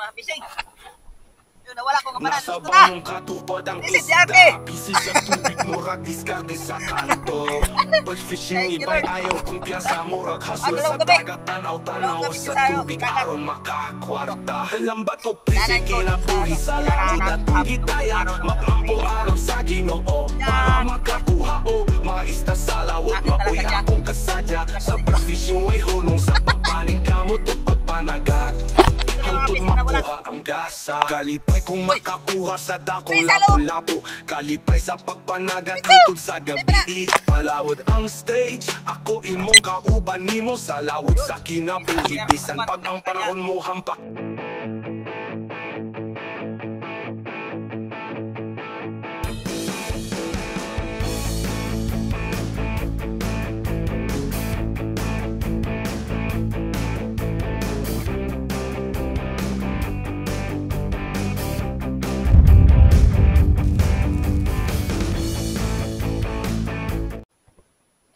mga fishing. Yun, nawala ko ng panan. Ito na! This is Jackie! Fishing iba'y ayaw kumpiyansa murag hasul sa dagat tanaw-tanaw sa tubig aron makakwarta lambat ko prisig kinabuhi sa langit at pagitaya maglampo aron sa Ginoo para makakuha o mga isda sa lawot mapuya kong kasadya sa pag-fishing way hunong sa pagpaning kamot o pagpanagat hangtod makuha ang gasa kalipay kung makakuha sa dakong lapu-lapu kalipay sa pagpanagat hangtod sa gabi palawod ang stage ako imong kauban nimo sa lawod sa kinabuhi bisan pag ang panahon mo hampak.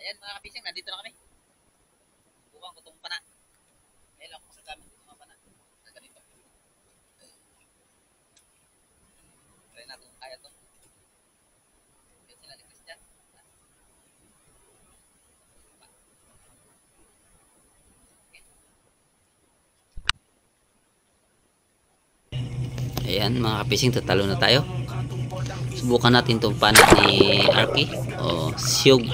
Ayan mga ka-fishing, nandito na kami. Buwang ko itong pana. Ayan lang kung sa gamit itong mga pana. Na ganito. Try natin kung kaya ito. Ayan sila ni Christian. Ayan mga ka-fishing, tatalo na tayo. Subukan natin itong pana ni Arky o Siyog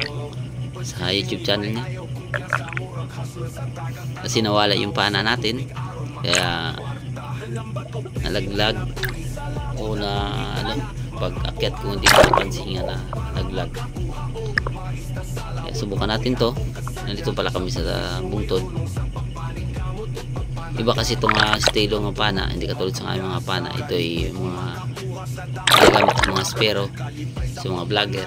sa YouTube channel niya kasi nawala yung pana natin kaya nalaglag o na ano, pag akyat ko hindi ko napansin nga na nalaglag kaya subukan natin to. Nandito pala kami sa bungtod. Iba kasi itong estilo ng pana, hindi katulad sa aming mga pana. Ito ay mga gamit ng mga spero sa mga vlogger.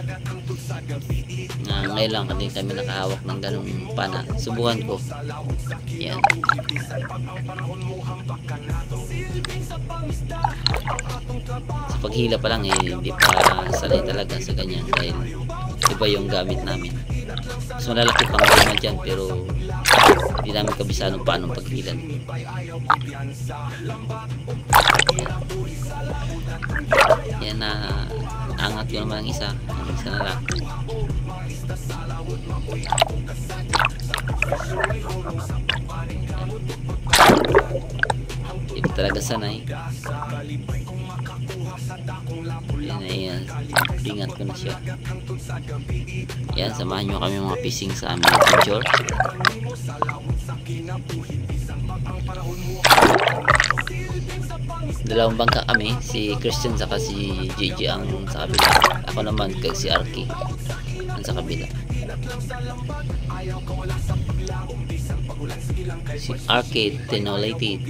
Ngayon lang kasi kami nakahawak ng ganung pana. Subukan ko. Yan. Sa paghila pa lang hindi pa sanay talaga sa ganyan dahil iba yung gamit namin. Mas malalaki pang gama dyan pero hindi namin kabisado paano paghilan. Yan na angat yun naman ang isa na lang. Hindi talaga sanay. Yan, ingat ko na siya. Yan, samahan nyo kami mga fishing sa aming adventure. Dalawang bangka kami, si Christian saka si JJ ang sa kabila. Ako naman kay si Arky ang sa kabila. Si Arky Tenolete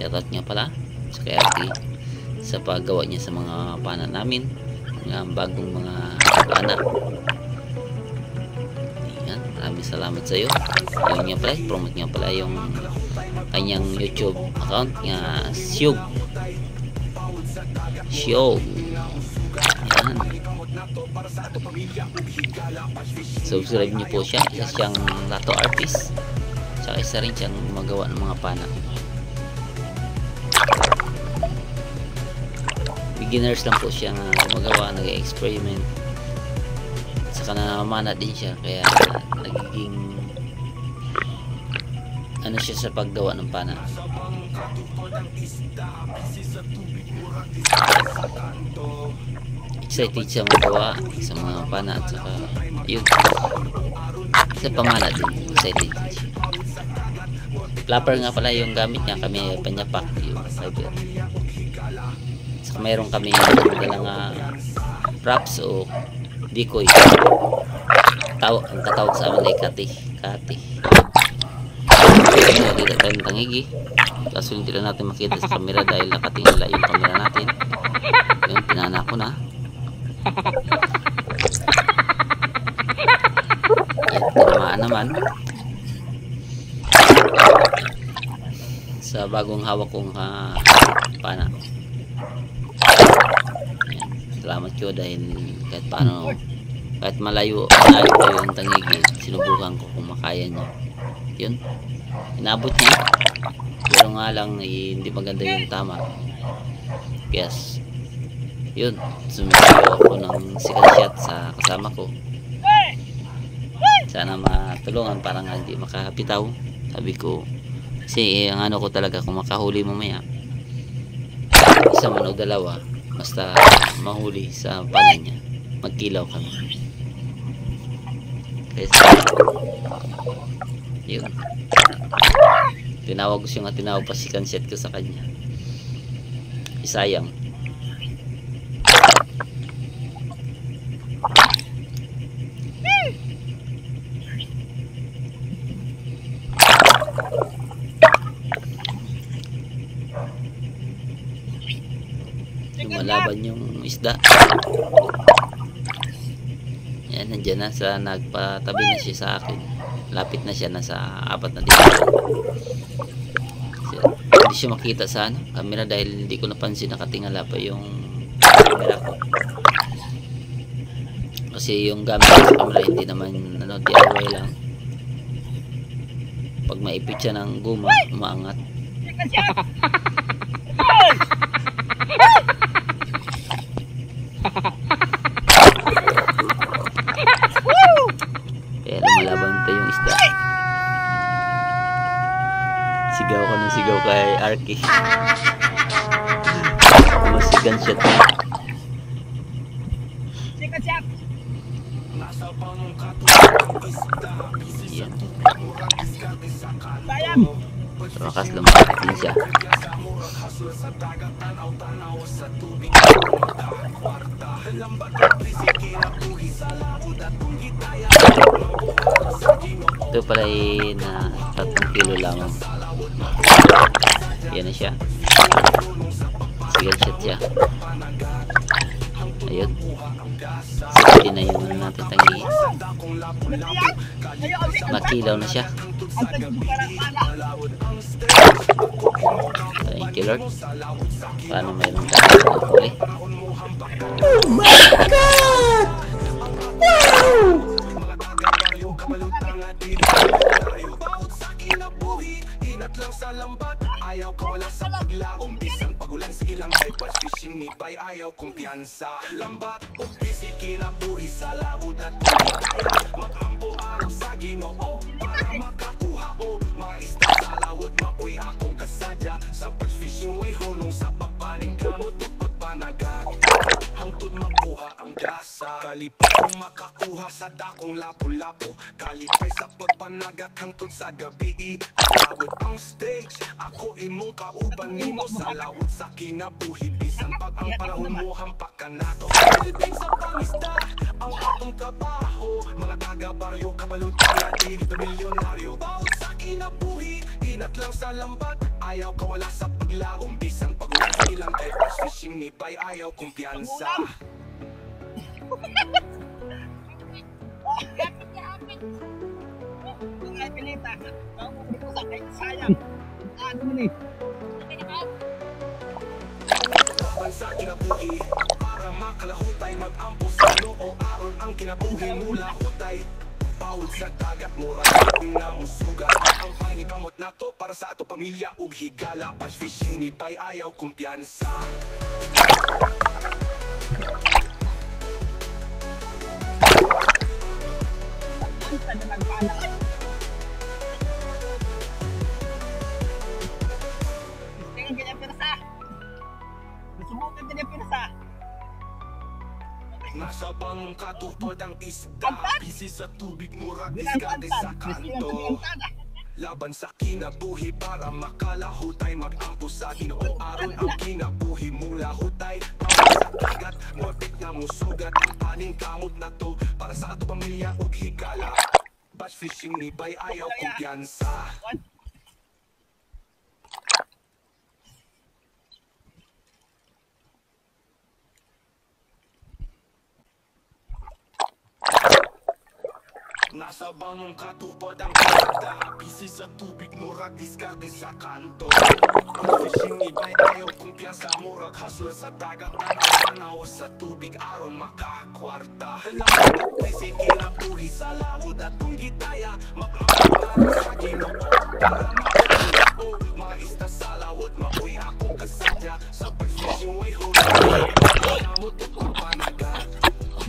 shoutout niya pala sa kay Arky sa paggawa niya sa mga pana namin, mga bagong mga pana. Ayan, maraming salamat sa iyo. Yun niya pala, promote niya pala yung kanyang YouTube account nga Siyog. Ayan. Subscribe niyo po siya. Isa siyang lato artist. Tsaka isa rin siyang magawa ng mga pana. Beginners lang po siya magawa, nag-experiment. Saka namamana din siya kaya nagiging ano siya sa paggawa ng pana. Excited siya magawa sa mga pana at saka yun sa pamana din excited siya. Flapper nga pala yung gamit niya, kami panyapak yung fiber. Saka mayroon kami dalang props o decoy. Ang katawag sa amin ay kati. Dito tayo ng tangigi. Kaso hindi lang natin makita sa camera dahil nakatingala yung camera natin. Yun, pinana ko na. Yan, tinamaan naman. Sa bagong hawak kong pana. Yan, salamat ko dahil kahit paano, kahit malayo yung tangigi, sinubukan ko kung makaya niya. yun, inabot niya. Pero nga lang hindi maganda yung tama. Yes, yun, sumigaw ako ng second shot sa kasama ko. Sana matulungan para nga hindi makapitaw. Sabi ko kasi ang ano ko talaga, kung makahuli mamaya, isa man o dalawa, basta mahuli sa panan niya, magkilaw kami. Kasi yun, tinawag ko siya nga, tinawag pa second shot ko sa kanya. Isayang. Lumalaban yung isda. Yan, nandiyan na sa, nagpatabi na siya sa akin. Lapit na siya, nasa 4 na dito. Hindi siya makita sa camera dahil hindi ko napansin, nakatingala pa yung camera ko. Kasi yung gamit ko sa camera hindi naman DIY lang. Pag maipit siya ng guma, umaangat. Kaya lumalaban pa yung isda. Sigaw ko ng sigaw kay Arky. Masigan siya to. Yan. Sa wakas lumapit din siya. Ito pala ay na 3 kilo lamang. Yan na siya. Sigal shot siya. Ayun. Sige na yung natin tangi. Makilaw na siya. Thank you Lord. Paano mayroon tayo huli? Oh my God! Wow! Lang sa lambat, ayaw ka wala sa paglaong. Bisan pagulan, sige lang kay Bass Fishing ni Bay, ayaw kumpiyansa. Lambat, umpisi kinabuhi sa lawod at makampo araw sa Ginoo para makakuha o maista sa lawod. Mapuy akong kasadya sa Bass Fishing way hunong sa papaning kamot o pagpanagag. Hangtod makuha ang gasa, kalipay kung makakuha sa dakong lapo-lapo. Kalipay sa pagpanagat hangtod sa gabi. Lawod ang stage, ako imong kauban nimo sa lawod sa kinabuhi. Bisan pag ang panahon mo hampakan nato. Pilipin sa pangista, ang atong trabaho. Mga taga-baryo, kabalong kaya dito milyonaryo. Bawat sa kinabuhi, inat lang sa lambat. Ayaw ka wala sa paglaong. Bisan pagulan silang kay Bass Fishing ni Bay, ayaw kumpiyansa. Pinita, ako mo dito sa kay sayang. Ano mo ni? Laban sa kinabuhi, para makalahutay, mag-ampo sa noo aron ang kinabuhi mula hutay. Bawod sa dagat, mura na musugat. Ang pangigamot na to para sa ato pamilya ug higala. Bass Fishing ni Bay, ayaw kumpiyansa. Nasa bang katupad ang isda, busy sa tubig, murag diskarte sa kanto. Laban sa kinabuhi para makalahutay, mag-ampo sa Ginoo aron ang kinabuhi mula hutay. Bawat sa dagat, mapit na musugat. Ang paning kamot na to para sa ato pamilya ug higala. Bass Fishing ni Bay, ayaw kumpiyansa. Nasa Nasa bangong katupad ang kada busy sa tubig, murag diskarte sa kanto. Fishing iba'y ayaw kumpiyansa, murag hustle sa dagat. Tanaw sa tubig aron makakwarta. Halang ito'y sige na buhi sa lawod at kung gitaya magpapagawa sa Ginoo para makakita. Mga isda sa lawod, mabuhi akong kasadya. Sa pag-fishing way huli, namutok ang panagat.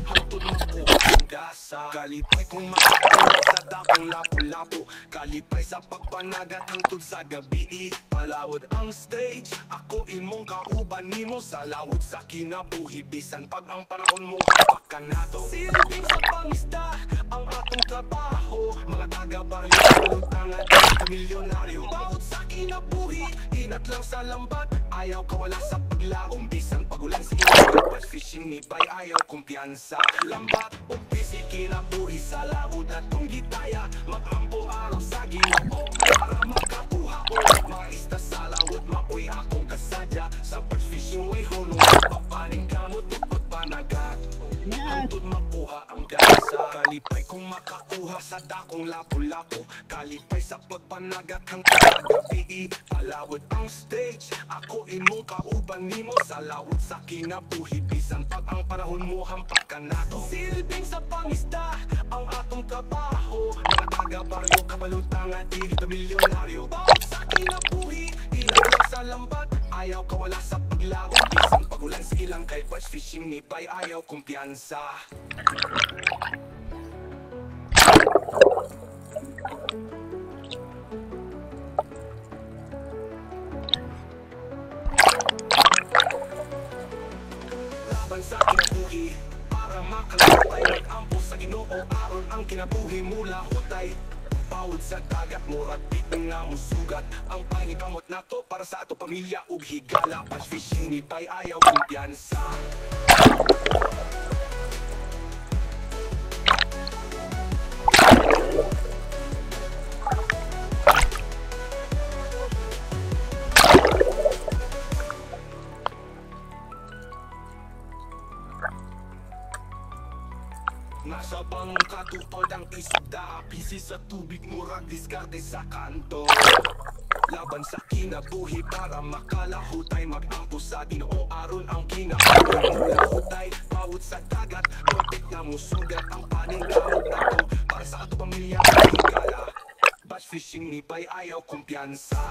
Hantod makuha ang dasa. Kalipay kung makakuha sa dakong lapu-lapu. Kalipay sa pagpanagat hangtod sa gabi. Palawod ang stage, ako imong kauban nimo sa lawod sa kinabuhi. Bisan pag ang panahon mo kapakan nato. Silbing sa pangisda, ang atong trabaho. Mga taga-baryo, lutang at milyonaryo. Bawod sa kinabuhi, inat lang sa lambat. Ayaw kawala sa paglaong, bisan pagulan sa ginagawa. Fishing ni bay, ayaw kumpiyansa. Lambat o busy kinabuhi sa lawod at kung gitaya. Mag-ampo araw sa Ginoo para makakuha o mga isda sa lawod. Mapuy akong kasadya sa pag-fishing way hulong. Papaning kamot o pagpanagat hantod makuha ang dasa. Kalipay kung makakuha sa dakong lapu-lapu. Kalipay sa pagpanagat hanggang sa gabi. Palawod ang stage, ako imong kauban nimo sa lawod sa kinabuhi. Bisan pag ang panahon mo hampakan nato. Silbing sa pangisda, ang atong trabaho. Mga taga-baryo, kabalutang at di milyonaryo. Bawat sa kinabuhi, ilang sa lambat. Ayaw kawala sa paglago. Bisan pagulan sa ilang kay Bash Fishing ni bay, ayaw kumpiyansa. Laban sa kinabuhi para makalapay, mag-ampo sa Ginoo aron ang kinabuhi mula hutay. Bawod sa dagat, murag bitin nga musugat. Ang pangikamot na to para sa ato pamilya ug higala. Bash Fishing ni bay, ayaw kumpiyansa. Nasa bangong katupad ang isda, busy sa tubig, murag diskarte sa kanto. Laban sa kinabuhi para makalahutay, mag-ampo sa Ginoo aron ang kinabuhi mula hutay. Bawod sa dagat, murag na musugat. Ang paning kamot nato para sa ato pamilya ug higala. Bash Fishing ni bay, ayaw kumpiyansa.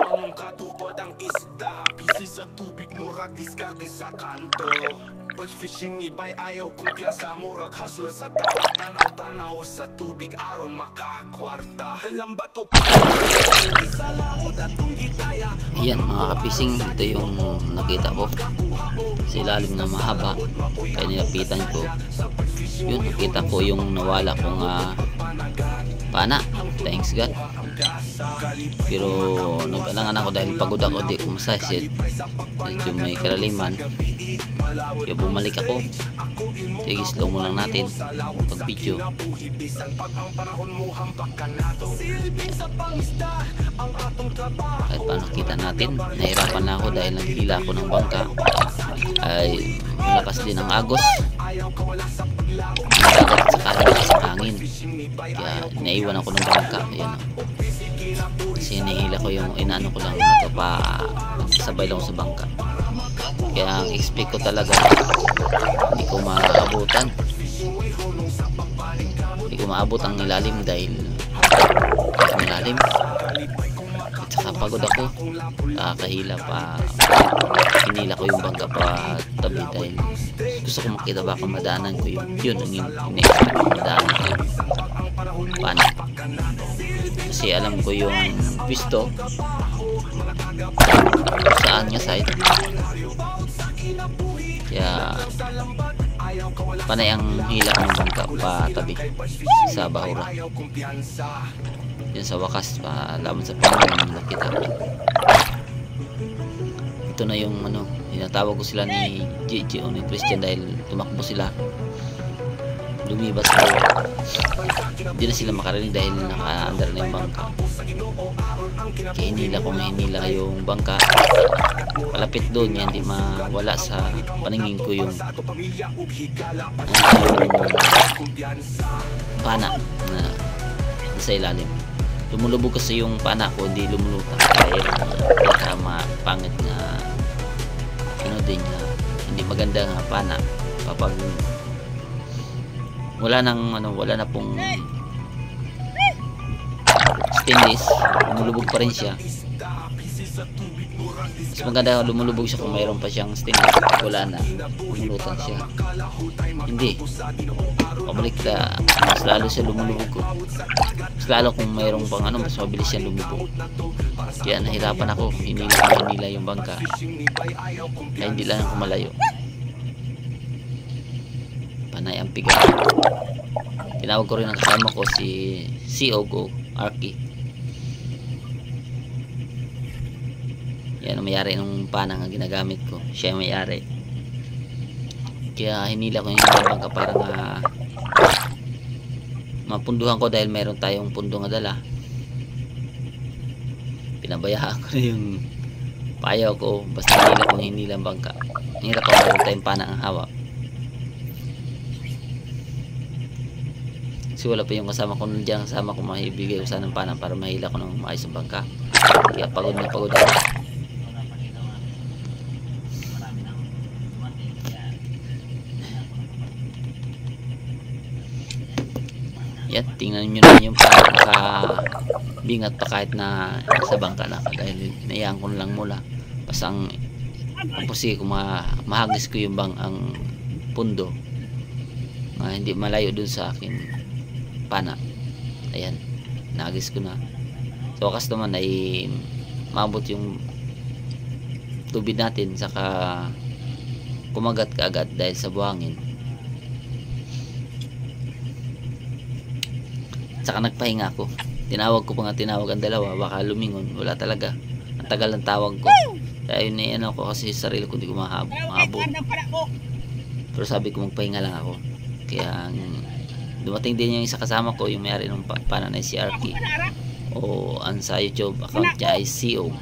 Ang katupad ang isda, busy sa tubig, murag diskarte sa kanto. Bash Fishing ni bay, ayaw kumpiyansa, murag hustle sa dagat. Tanaw sa tubig aron makakwarta. Lambat o sa lawod at kung gitaya. Ayan mga kapising, ito yung nakita ko sa ilalim na mahaba, kaya nilapitan ko. Yun, nakita ko yung nawala kong pana. Thanks God. Pero nag-alangan ako dahil pagod ako, di ko masasit. Medyo may karaliman, kaya bumalik ako. Sige, slow mo lang natin pag video. Kahit paano kita natin, nahirapan na ako dahil naghila ako ng bangka. Ay malakas din ang agos, dagat sa hangin, kaya naiwan ako ng bangka. Ayan, kasi nahihila ko yung inaano ko lang, sabay lang sa bangka. Kaya ang expect ko talaga hindi ko maabutan, hindi ko maabot ang ilalim dahil malalim. At saka pagod ako, nakakahila pa, hinila ko yung bangka pa tabi dahil gusto ko makita baka madaanan ko yun ang in-expect ko, madaanan ko paano. Kasi alam ko yung pisto saan niya side, kaya panay ang hila ng bangka pa tabi sa bahura. Yun, sa wakas pa laban sa Panginoon nakita ko. Ito na yung tinatawag ko sila ni Gigi o ni Christian dahil tumakbo sila. lumibat sa hindi na sila makarinig dahil naka-under na yung bangka. Kaya hinila yung bangka palapit doon niya, hindi mawala sa paningin ko yung pana na sa ilalim. Lumulubog kasi yung pana ko, hindi lumulutang dahil pangit na ano din na hindi maganda nga pana kapag wala na pong stainless, lumulubog pa rin siya. Mas maganda lumulubog siya kung mayroon pa siyang stainless. Wala na, lumulutang siya. Hindi, pabalik mas lalo siya lumulubog ko. Mas lalo kung mayroon pang mas mabilis siya lumubog. Kaya nahirapan ako, hinila yung bangka ay hindi lang ako malayo. Panay ang piga. Tinawag ko rin ang kasama ko si Siog o Arky. Yan ang mayari ng panang ang ginagamit ko. Siya ang mayari. Kaya hinila ko yung bangka para mapunduhan ko dahil meron tayong pundo nga dala. Pinabayaan ko na yung payaw ko. Basta hinila ang bangka. Hirap ako meron tayong panang ang hawak. Kasi wala pa yung kasama ko nandiyan, kasama ko maibigay ko sana ng panang para mahila ko ng maayos ang bangka. Kaya pagod na pagod ako. Yan, tingnan nyo naman yung panang nakabingat pa kahit na sa bangka na dahil naiyan ko lang mula. Pasang kasi kung mahagis ko yung ang pundo, hindi malayo dun sa akin pana. Ayan, nagis ko na. So wakas naman ay maabot yung tubig natin, saka kumagat kaagad dahil sa buhangin. Saka nagpahinga ako. Tinawag ko pa nga ang dalawa, baka lumingon. Wala talaga, ang tagal ng tawag ko. Kaya yun ko kasi sarili ko, hindi ko mahabot. Pero sabi ko magpahinga lang ako. Kaya dumating din yung isa kasama ko, yung mayari ng pananay si Arky, o ang sa YouTube account niya ay Siog.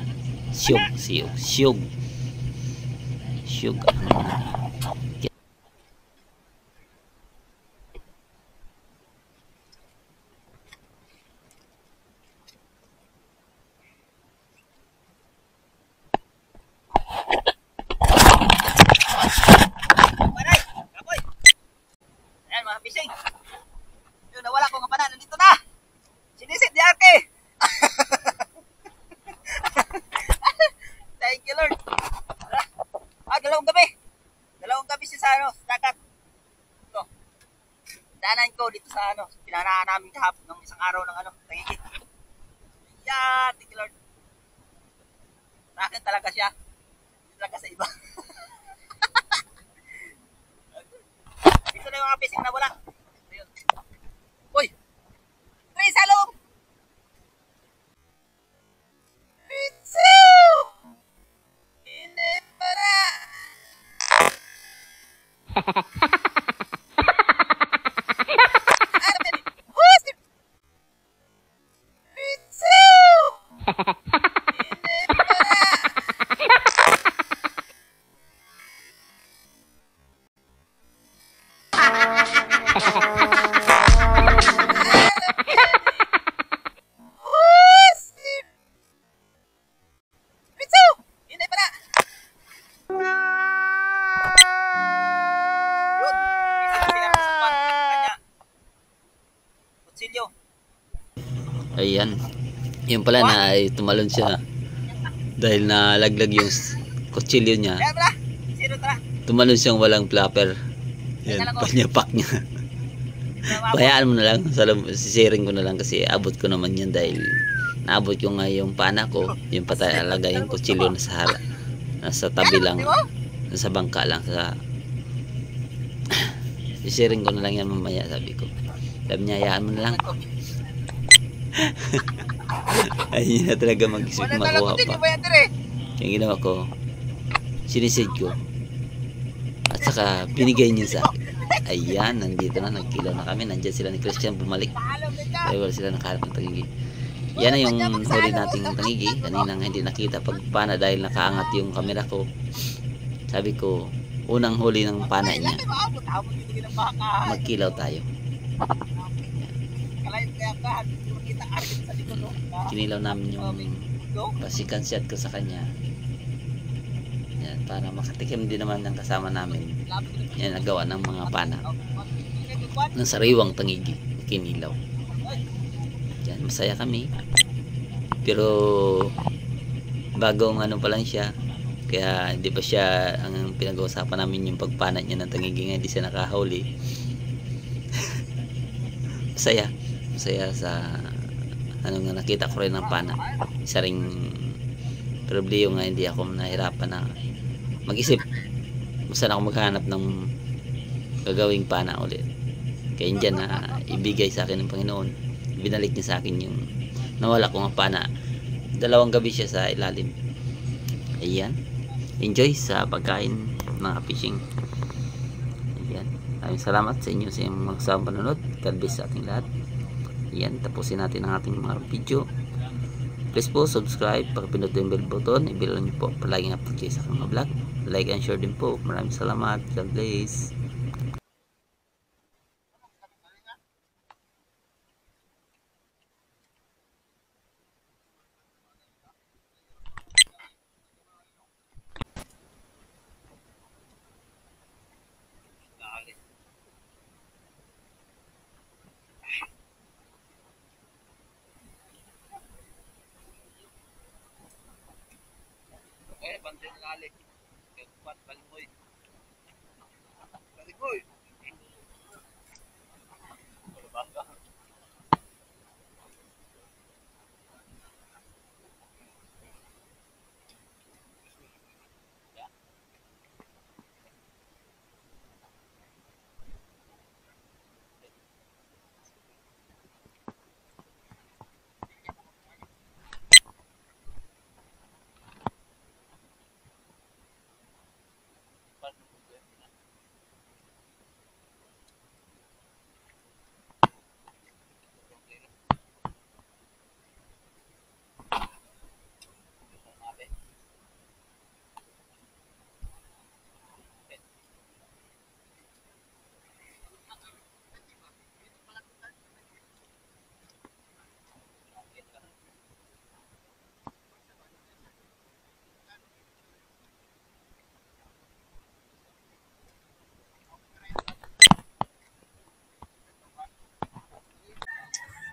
Ayan mga fishing. Yun, nawala ko nga panan. Nandito na. Sinisit ni Arky. Thank you, Lord. Dalawang gabi. Dalawang gabi siya sa dagat. Ito. Daanan ko dito sa pinanaan namin kahapon ng isang araw ng tangigit. Yan, thank you, Lord. Sa akin talaga siya. Hindi talaga sa iba. Dito na yung mga fishing na wala. Ayun. Uy! Three salong! Pizza! Inepara! Pizza! Ayan, yun pala na ay tumalon siya dahil nalaglag yung kutsilyo niya. Tumalon siyang walang flapper. Yan, panyapak niya. Bayaan mo na lang, sisiring ko na lang kasi abot ko naman yan dahil naabot ko nga yung pana ko, yung patalaga yung kutsilyo nasa tabi lang, nasa bangka lang. Sisiring ko na lang yan mamaya, sabi ko. Sabi niya, hayaan mo na lang. Ayun na talaga mag-isip makuha pa. Yung ginawa ko, sinisid ko at saka binigay niya sa akin. Ayan, nandito na, nagkilaw na kami. Nandiyan sila ni Christian bumalik. Ay, wala sila nakaharap ng tangigi. Yan na yung huli nating tangigi. Kaninang hindi nakita pag pana dahil nakaangat yung camera ko. Sabi ko, unang huli ng pana niya, magkilaw tayo. Kinilaw namin yung pasikan shot ko sa kanya. Yan, para makatikim din naman ng kasama namin. Yan, nagawa ng mga pana ng sariwang tangigi, kinilaw. Yan, masaya kami. Pero bagong ano pa lang siya, kaya hindi pa siya ang pinag-uusapan namin yung pagpana niya ng tangigi, nga hindi siya nakahuli. masaya sa ano nga, nakita ko rin ng pana. Isa ring problema nga, hindi ako nahirapan na mag-isip kung saan ako maghanap ng gagawing pana ulit. Kaya dyan na ibigay sa akin ng Panginoon, binalik niya sa akin yung nawala ko nga pana. 2 gabi siya sa ilalim. Ayan, enjoy sa pagkain mga fishing. Ayan, maraming salamat sa inyo sa inyong magsamang panonood. God bless sa ating lahat. Ayan, tapusin natin ang ating mga video. Please po subscribe, pakipindot yung bell button, i-bell nyo po palaging update kayo sa aking mga vlog. Like and share din po. Maraming salamat. God bless. Eh, bantin na lalik. Kupat, balimoy. Balimoy! Bangga.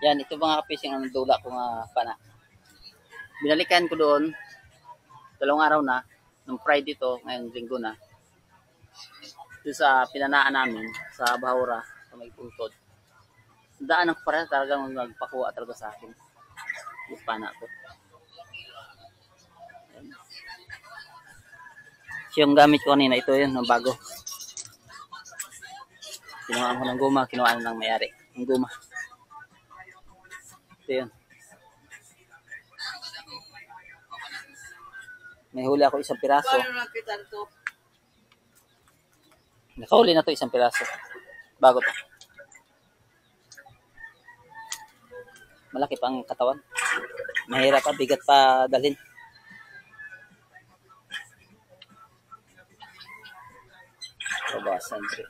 Yan, ito mga fishing ang dula ko nga pana. Binalikan ko doon 2 araw na, nung Friday to, ngayon linggo na. Ito sa pinanaan namin sa Bahura, sa may Pultod. Daan ako para talagang magpakuha talaga sa akin yung pana ko. Yan. So, yung gamit ko kanina, ito yun, ng bago. Kinuhaan ko ng guma, kinuhaan ng mayari ng guma. Ito yun. May huli ako 1 piraso. Nakahuli na to 1 piraso. Bago to. Malaki pang katawan. Mahirap pa, bigat pa dalhin. Babasan. Okay.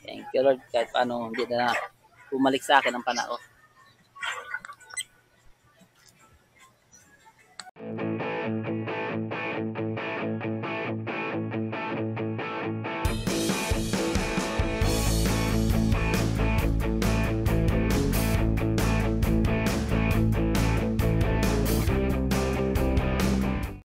Thank you Lord. Kahit paano hindi na bumalik sa akin ang panahon.